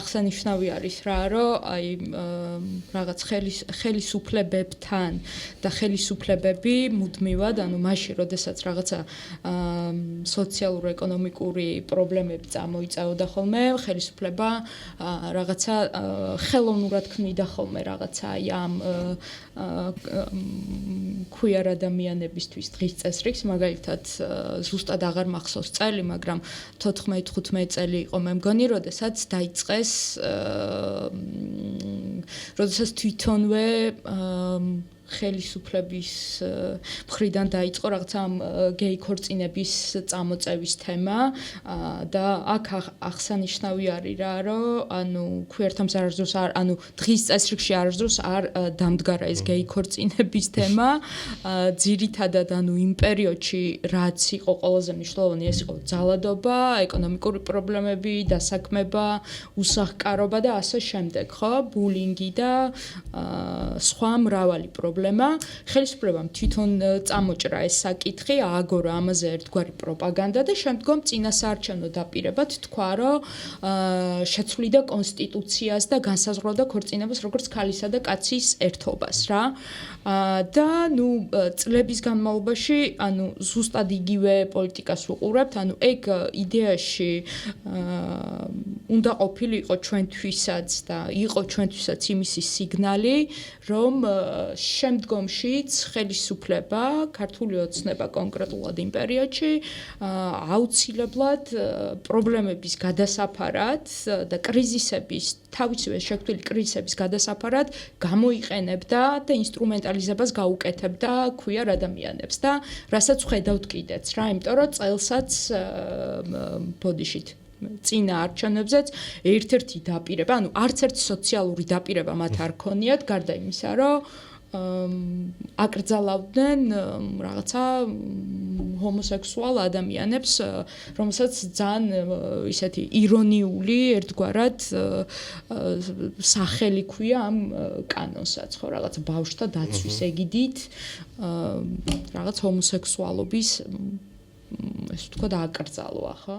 აღსანიშნავი არის რა, რომ აი რაღაც ხელისუფლებებთან და ხელისუფლებები მუდმივად, ანუ მაშინ, როდესაც რაღაცა სოციალურ-ეკონომიკური პრობლემები წამოიწეოდა ხოლმე, ხელისუფლება რაღაცა ხელოვნურად ქმნიდა ხოლმე რაღაცა აი ამ ქვიარ ადამიანებისთვის დღის წესრიგს, მაგალითად ზუსტად აღარ მახსოვს წელი, მაგრამ 14-15 წელი იყო მე მგონი, როდესაც დაიწყეს როდესაც თვითონვე ხელისუფლების მხრიდან დაიწყო რაღაცა ამ გეი ქორწინების წამოწევის თემა და აქ აღსანიშნავი არის რა, რომ ანუ ქვიერთამ არასდროს არ, ანუ დღის წესრიგში არასდროს არ დამდგარა ეს გეი ქორწინების თემა. ძირითადად ანუ იმ პერიოდში რაც იყო ყველაზე მნიშვნელოვანი, ეს იყო ძალადობა, ეკონომიკური პრობლემები, დასაქმება, უსახლკარობა და ასე შემდეგ, ხო? ბულინგი და სხვა მრავალი პრობლემა. ხელისუფლებამ თვითონ წამოჭრა ეს საკითხი, ააგორა ამაზე ერთგვარი პროპაგანდა და შემდგომ წინასაარჩევნო დაპირებად თქვა, რომ შეცვლიდა კონსტიტუციას და განსაზღვრავდა ქორწინებას როგორც ქალისა და კაცის ერთობას რა. და ნუ წლების განმავლობაში, ანუ ზუსტად იგივე პოლიტიკას ვუყურებთ, ანუ ეგ იდეაში უნდა ყოფილიყო ჩვენთვისაც და იყო ჩვენთვისაც იმისი სიგნალი, რომ შემდგომშიც ხელისუფლება, ქართული ოცნება კონკრეტულად იმ პერიოდში აუცილებლად პრობლემების გადასაფარად და კრიზისების, თავისივე შექმნილი კრიზისების გადასაფარად გამოიყენებდა და ინსტრუმენტალიზებას გაუკეთებდა ქვიარ ადამიანებს და რასაც ხედავთ კიდეც რა, იმიტომ რომ წელსაც ბოდიშით წინა არჩევნებზეც ერთ-ერთი დაპირება, ანუ არც ერთი სოციალური დაპირება მათ არ ქონიათ, გარდა იმისა, რომ აკრძალავდნენ რაღაცა ჰომოსექსუალ ადამიანებს, რომელსაც ძალიან ისეთი ირონიული ერთგვარად სახელი ქვია ამ კანონსაც, ხო, რაღაც ბავშვთა დაცვის ეგიდით, რაღაც ჰომოსექსუალობის ეს თქვა დააკრძალვა, ხო?